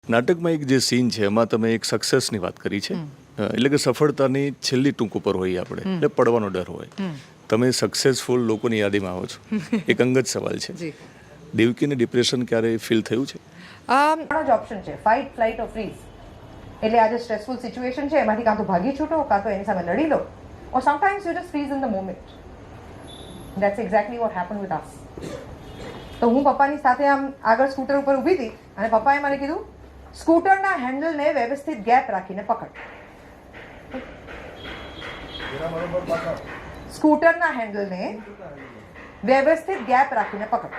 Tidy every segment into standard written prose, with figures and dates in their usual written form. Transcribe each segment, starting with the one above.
નાટકમાં એક જે સીન છે એમાં તમે એક સક્સેસની વાત કરી છે, એટલે કે સફળતાની છેલ્લી ટૂંક ઉપર હોઈએ આપણે, એટલે પડવાનો ડર હોય. તમે સક્સેસફુલ લોકોની યાદીમાં આવો છો. એક અંગત સવાલ છે, દેવકીને ડિપ્રેશન ક્યારે ફીલ થયું છે? જ ઓપ્શન છે, ફાઇટ, ફ્લાઇટ ઓર ફ્રીઝ. એટલે આ જે સ્ટ્રેસફુલ સિચ્યુએશન છે એમાંથી કાં તો ભાગી છૂટો, કાં તો એની સામે લડી લો, or sometimes you just freeze in the moment. That's exactly what happen with us. તો હું પપ્પાની સાથે આમ આગળ સ્કૂટર ઉપર ઊભી હતી અને પપ્પાએ મને કીધું, સ્કૂટરના હેન્ડલને વ્યવસ્થિત ગેપ રાખીને પકડ. સ્કૂટરના હેન્ડલને વ્યવસ્થિત ગેપ રાખીને પકડ.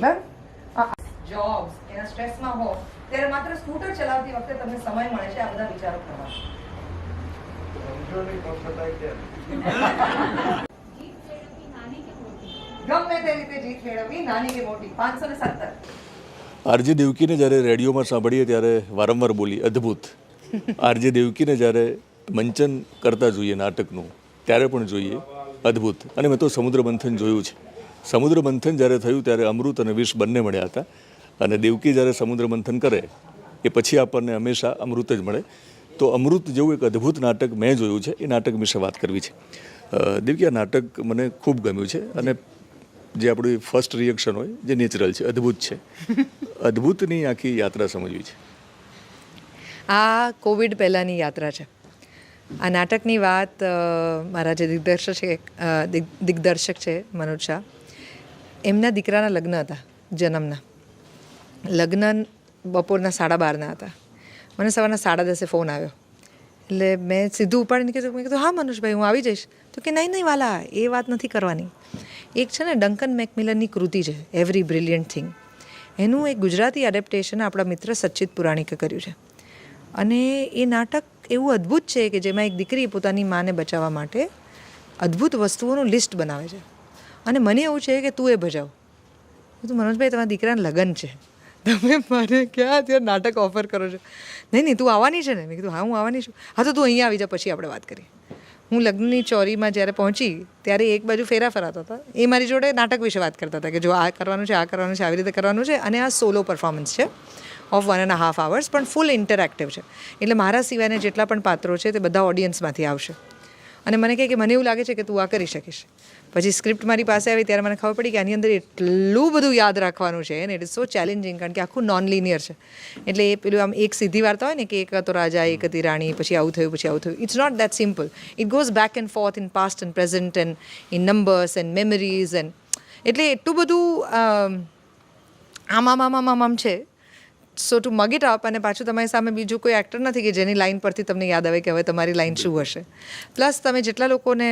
બરાબર? જોબ્સ એના સ્ટ્રેસમાં હો ત્યારે માત્ર સ્કૂટર ચલાવતી વખતે તમને સમય મળે છે આ બધા વિચારો કરવા. ગમે તે રીતે જીત મેળવવી, નાની કે મોટી. 517. આરજે દેવકીને જ્યારે રેડિયોમાં સાંભળીએ ત્યારે વારંવાર બોલી અદ્ભુત. આરજે દેવકીને જ્યારે મંચન કરતા જોઈએ નાટકનું ત્યારે પણ જોઈએ અદ્ભુત. અને મેં તો સમુદ્ર મંથન જોયું છે. સમુદ્ર મંથન જ્યારે થયું ત્યારે અમૃત અને વિષ બંને મળ્યા હતા, અને દેવકી જ્યારે સમુદ્ર મંથન કરે એ પછી આપણને હંમેશા અમૃત જ મળે. તો અમૃત જેવું એક અદ્ભુત નાટક મેં જોયું છે, એ નાટક વિશે વાત કરવી છે. દેવકી, આ નાટક મને ખૂબ ગમ્યું છે, અને જે આપણું ફર્સ્ટ રિએક્શન હોય જે નેચરલ છે, અદ્ભુત છે. અદ્ભુતની આખી યાત્રા સમજવી છે. આ કોવિડ પહેલાંની યાત્રા છે. આ નાટકની વાત મારા જે દિગ્દર્શક છે મનોજ શાહ, એમના દીકરાના લગ્ન હતા, જન્મના લગ્ન બપોરના 12:30 હતા. મને સવારના 10:30 ફોન આવ્યો, એટલે મેં સીધું ઉપાડીને કીધું હા મનોજભાઈ, હું આવી જઈશ. તો કે નહીં વાલા, એ વાત નથી કરવાની. એક છે ને ડંકન મેકમિલનની કૃતિ છે એવરી બ્રિલિયન્ટ થિંગ, એનું એક ગુજરાતી એડેપ્ટેશન આપણા મિત્ર સચ્ચિત પુરાણીકે કર્યું છે. અને એ નાટક એવું અદ્ભુત છે કે જેમાં એક દીકરી પોતાની માને બચાવવા માટે અદ્ભુત વસ્તુઓનું લિસ્ટ બનાવે છે. અને મને એવું છે કે તું એ ભજાવ. તો મનોજભાઈ, તમારા દીકરાના લગ્ન છે, તમે મને ક્યાં ત્યાં નાટક ઓફર કરો છો? નહીં તું આવવાની છે ને? મેં કીધું હા, હું આવવાની છું. હા તો તું અહીંયા આવી જા, પછી આપણે વાત કરીએ. હું લગ્નની ચોરીમાં જ્યારે પહોંચી ત્યારે એક બાજુ ફેરા ફરાતા હતા, એ મારી જોડે નાટક વિશે વાત કરતા હતા કે જો આ કરવાનું છે, આ કરવાનું છે, આવી રીતે કરવાનું છે. અને આ સોલો પરફોર્મન્સ છે ઓફ 1.5 hours, પણ ફૂલ ઇન્ટરેક્ટિવ છે. એટલે મારા સિવાયના જેટલા પણ પાત્રો છે તે બધા ઓડિયન્સમાંથી આવશે. અને મને કહે કે મને એવું લાગે છે કે તું આ કરી શકીશ. પછી સ્ક્રિપ્ટ મારી પાસે આવી ત્યારે મને ખબર પડી કે આની અંદર એટલું બધું યાદ રાખવાનું છે, અને ઇટ ઇઝ સો ચેલેન્જિંગ, કારણ કે આખું નોન લિનિયર છે. એટલે એ પેલું આમ એક સીધી વાર્તા હોય ને કે એક હતો રાજા, એક હતી રાણી, પછી આવું થયું, પછી આવું થયું. It's not that simple. It goes back and forth in past and present and in numbers and memories and એટલે એટલું બધું આમ છે. So to mug it up, અને પાછું તમારી સામે બીજું કોઈ એક્ટર નથી કે જેની લાઇન પરથી તમને યાદ આવે કે હવે તમારી લાઇન શું હશે. પ્લસ તમે જેટલા લોકોને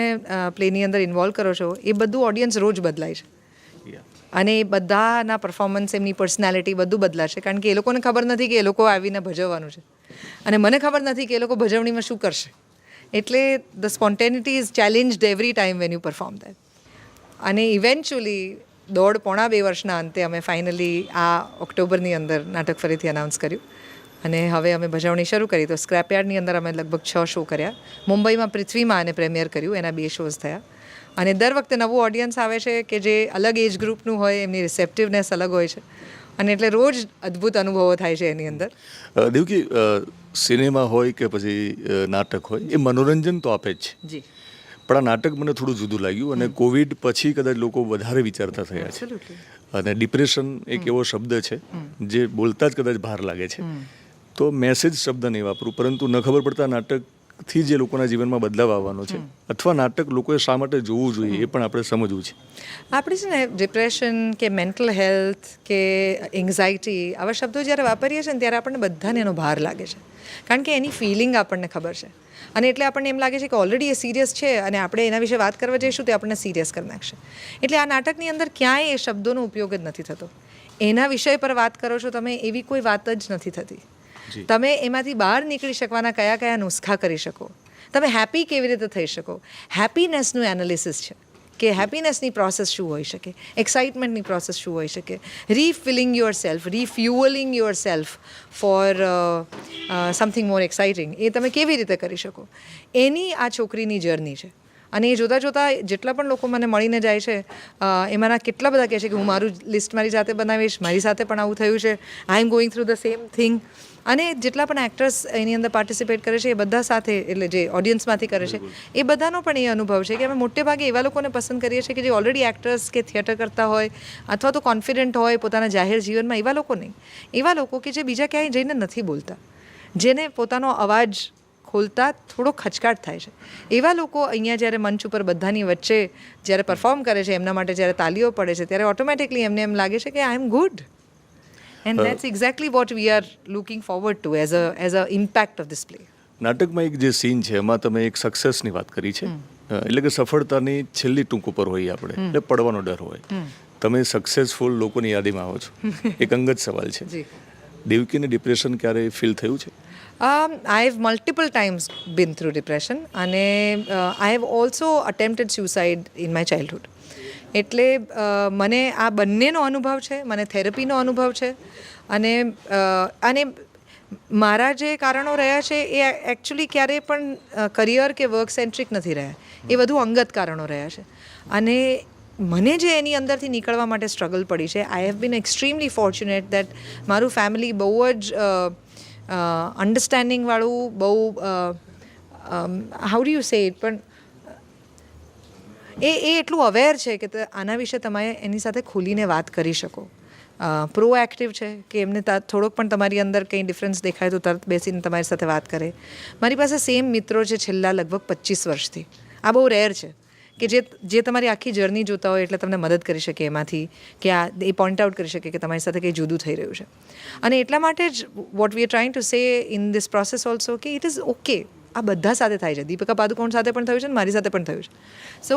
પ્લેની અંદર ઇન્વોલ્વ કરો છો એ બધું ઓડિયન્સ રોજ બદલાય છે, અને એ બધાના પરફોર્મન્સ, એમની પર્સનાલિટી બધું બદલાશે, કારણ કે એ લોકોને ખબર નથી કે એ લોકો આવીને ભજવવાનું છે, અને મને ખબર નથી કે એ લોકો ભજવણીમાં શું કરશે. એટલે the spontaneity is challenged every time when you perform that. અને ઇવેન્ચ્યુઅલી 1.5-2 વર્ષના અંતે અમે ફાઇનલી આ ઓક્ટોબરની અંદર નાટક ફરીથી અનાઉન્સ કર્યું, અને હવે અમે ભજવણી શરૂ કરી. તો સ્ક્રેપયાર્ડની અંદર અમે લગભગ 6 શો કર્યા. મુંબઈમાં પૃથ્વીમાં આને પ્રીમિયર કર્યું, એના 2 શોઝ થયા. અને દર વખતે નવું ઓડિયન્સ આવે છે કે જે અલગ એજ ગ્રુપનું હોય, એમની રિસેપ્ટિવનેસ અલગ હોય છે, અને એટલે રોજ અદ્ભુત અનુભવો થાય છે એની અંદર. દેવકી, સિનેમા હોય કે પછી નાટક હોય, એ મનોરંજન તો આપે જ છે. જી. પણ આ નાટક મને થોડું જુદું લાગ્યું, અને કોવિડ પછી કદાચ લોકો વધારે વિચારતા થયા છે. અને ડિપ્રેશન એક એવો શબ્દ છે જે બોલતા જ કદાચ બહાર લાગે છે. તો મેસેજ શબ્દ નહીં વાપરું, પરંતુ ન ખબર પડતા નાટકથી જે લોકોના જીવનમાં બદલાવ આવવાનો છે, અથવા નાટક લોકોએ શા માટે જોવું જોઈએ એ પણ આપણે સમજવું છે. આપણે છે ને ડિપ્રેશન કે મેન્ટલ હેલ્થ કે એન્ઝાયટી, આવા શબ્દો જ્યારે વાપરીએ છીએ ને ત્યારે આપણને બધાને એનો ભાર લાગે છે, કારણ કે એની ફિલિંગ આપણને ખબર છે. અને એટલે આપણને એમ લાગે છે કે ઓલરેડી એ સિરિયસ છે, અને આપણે એના વિશે વાત કરવા જઈશું તો આપણને સિરિયસ કરી નાખશે. એટલે આ નાટકની અંદર ક્યાંય એ શબ્દોનો ઉપયોગ જ નથી થતો. એના વિષય પર વાત કરો છો તમે, એવી કોઈ વાત જ નથી થતી. તમે એમાંથી બહાર નીકળી શકવાના કયા કયા નુસ્ખા કરી શકો, તમે હેપી કેવી રીતે થઈ શકો, હેપીનેસનું એનાલિસિસ છે કે હેપીનેસની પ્રોસેસ શું હોઈ શકે, એક્સાઇટમેન્ટની પ્રોસેસ શું હોઈ શકે, refilling yourself, refuelling yourself for something more exciting, એ તમે કેવી રીતે કરી શકો, એની આ છોકરીની જર્ની છે. અને એ જોતાં જોતાં જેટલા પણ લોકો મને મળીને જાય છે એમાંના કેટલા બધા કહે છે કે હું મારું લિસ્ટ મારી જાતે બનાવીશ, મારી સાથે પણ આવું થયું છે, I am going through the same thing. અને જેટલા પણ એક્ટર્સ એની અંદર પાર્ટિસિપેટ કરે છે એ બધા સાથે, એટલે જે ઓડિયન્સમાંથી કરે છે એ બધાનો પણ એ અનુભવ છે કે અમે મોટે ભાગે એવા લોકોને પસંદ કરીએ છીએ કે જે ઓલરેડી એક્ટર્સ કે થિયેટર કરતા હોય અથવા તો કોન્ફિડન્ટ હોય પોતાના જાહેર જીવનમાં. એવા લોકો નહીં, એવા લોકો કે જે બીજા ક્યાંય જઈને નથી બોલતા, જેને પોતાનો અવાજ ખોલતા થોડો ખચકાટ થાય છે. એવા લોકો અહીંયા જ્યારે મંચ ઉપર બધાની વચ્ચે જ્યારે પરફોર્મ કરે છે, એમના માટે જ્યારે તાલીઓ પડે છે, ત્યારે ઓટોમેટિકલી એમને એમ લાગે છે કે આઈ એમ good. And that's exactly what we are looking forward to as a impact of this play. નાટકમાં એક જે સીન છે એમાં તમે એક સક્સેસની વાત કરી છે, એટલે કે સફળતાની છેલ્લી ટૂંક ઉપર હોઈએ આપણે, એટલે પડવાનો ડર હોય. તમે સક્સેસફુલ લોકોની યાદીમાં આવો છો, એક અંગત સવાલ છે, દેવકીને ડિપ્રેશન ક્યારે ફીલ થયું છે? I have multiple times been through depression અને I have also attempted suicide in my childhood. એટલે મને આ બંનેનો અનુભવ છે, મને થેરપીનો અનુભવ છે અને મારા જે કારણો રહ્યા છે એ એકચ્યુઅલી ક્યારેય પણ કરિયર કે વર્ક સેન્ટ્રિક નથી રહ્યા, એ વધુ અંગત કારણો રહ્યા છે. અને મને જે એની અંદરથી નીકળવા માટે સ્ટ્રગલ પડી છે, I have been extremely fortunate that મારું ફેમિલી બહુ જ અન્ડરસ્ટેન્ડિંગવાળું, બહુ how do you say it, પણ એ એટલું અવેર છે કે આના વિશે તમે એની સાથે ખુલીને વાત કરી શકો. પ્રોએક્ટિવ છે કે એમને થોડોક પણ તમારી અંદર કંઈ ડિફરન્સ દેખાય તો તરત બેસીને તમારી સાથે વાત કરે. મારી પાસે સેમ મિત્રો છે છેલ્લા લગભગ 25 વર્ષથી. આ બહુ રેર છે કે જે તમારી આખી જર્ની જોતા હોય એટલે તમને મદદ કરી શકે એમાંથી, કે એ પોઈન્ટ આઉટ કરી શકે કે તમારી સાથે કંઈ જુદું થઈ રહ્યું છે. અને એટલા માટે જ what we are trying to say in this process also કે ઇટ ઇઝ ઓકે. આ બધા સાથે થાય છે, દીપિકા પાદુકોણ સાથે પણ થયું છે અને મારી સાથે પણ થયું છે. સો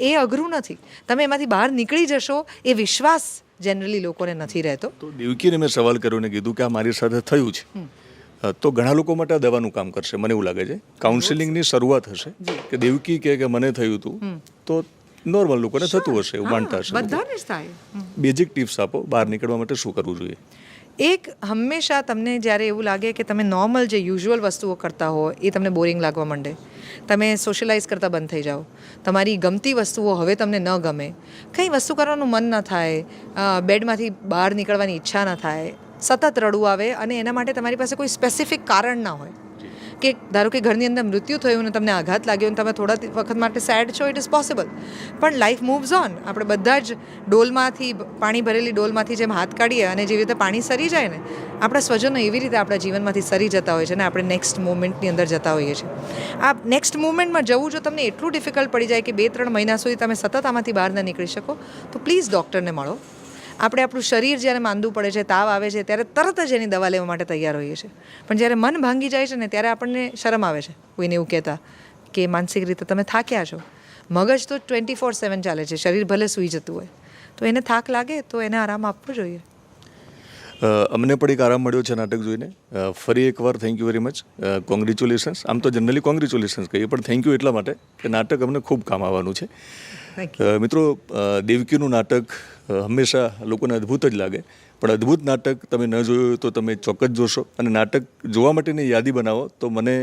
એ અઘરું નથી, તમે એમાંથી બહાર નીકળી જશો એ વિશ્વાસ જનરલી લોકોને નથી રહેતો. તો દેવકીને મેં સવાલ કર્યો ને કીધું કે આ મારી સાથે થયું છે, તો ઘણા લોકો માટે આ દવાનું કામ કરશે, મને એવું લાગે છે. કાઉન્સિલિંગની શરૂઆત હશે કે દેવકી કે મને થયું હતું, તો નોર્મલ લોકોને થતું હશે એવું માનતા હશે. બધાને જ થાય. બેઝિક ટિપ્સ આપો, બહાર નીકળવા માટે શું કરવું જોઈએ? એક, હંમેશા તમને જ્યારે એવું લાગે કે તમે નોર્મલ જે યુઝ્યુઅલ વસ્તુઓ કરતા હો એ તમને બોરિંગ લાગવા માંડે, તમે સોશિયલાઇઝ કરતાં બંધ થઈ જાઓ, તમારી ગમતી વસ્તુઓ હવે તમને ન ગમે, કંઈ વસ્તુ કરવાનું મન ન થાય, બેડમાંથી બહાર નીકળવાની ઈચ્છા ન થાય, સતત રડવું આવે અને એના માટે તમારી પાસે કોઈ સ્પેસિફિક કારણ ના હોય. કે ધારો કે ઘરની અંદર મૃત્યુ થયું અને તમને આઘાત લાગ્યો અને તમે થોડા વખત માટે સેડ છો, ઇટ ઇઝ પોસિબલ, પણ લાઈફ મૂવ્સ ઓન. આપણે બધા જ ડોલમાંથી, પાણી ભરેલી ડોલમાંથી જેમ હાથ કાઢીએ અને જેવી રીતે પાણી સરી જાય ને, આપણા સ્વજનો એવી રીતે આપણા જીવનમાંથી સરી જતા હોય છે ને આપણે નેક્સ્ટ મુવમેન્ટની અંદર જતા હોઈએ છીએ. આ નેક્સ્ટ મુવમેન્ટમાં જવું જો તમને એટલું ડિફિકલ્ટ પડી જાય કે 2-3 મહિના સુધી તમે સતત આમાંથી બહાર ન નીકળી શકો, તો પ્લીઝ ડૉક્ટરને મળો. આપણે આપણું શરીર જ્યારે માંદું પડે છે, તાવ આવે છે, ત્યારે તરત જ એની દવા લેવા માટે તૈયાર હોઈએ છીએ. પણ જ્યારે મન ભાંગી જાય છે ને, ત્યારે આપણને શરમ આવે છે કોઈને એવું કહેતા કે માનસિક રીતે તમે થાક્યા છો. મગજ તો 24/7 ચાલે છે, શરીર ભલે સૂઈ જતું હોય, તો એને થાક લાગે તો એને આરામ આપવો જોઈએ. અમને પણ એક આરામ મળ્યો છે નાટક જોઈને. ફરી એકવાર thank you very much, congratulations. આમ તો જનરલી કોંગ્રેચ્યુલેશન્સ કહીએ, પણ થેન્ક યુ એટલા માટે કે નાટક અમને ખૂબ કામ આવવાનું છે. મિત્રો, દેવકીનું નાટક હંમેશા લોકોને અદ્ભુત જ લાગે, પણ અદ્ભુત નાટક તમે ન જોયું તો તમે ચોક્કસ જોશો. અને નાટક જોવા માટેની યાદી બનાવો તો મને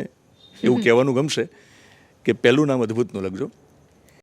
એવું કહેવાનું ગમશે કે પહેલું નામ અદ્ભુતનું લખજો.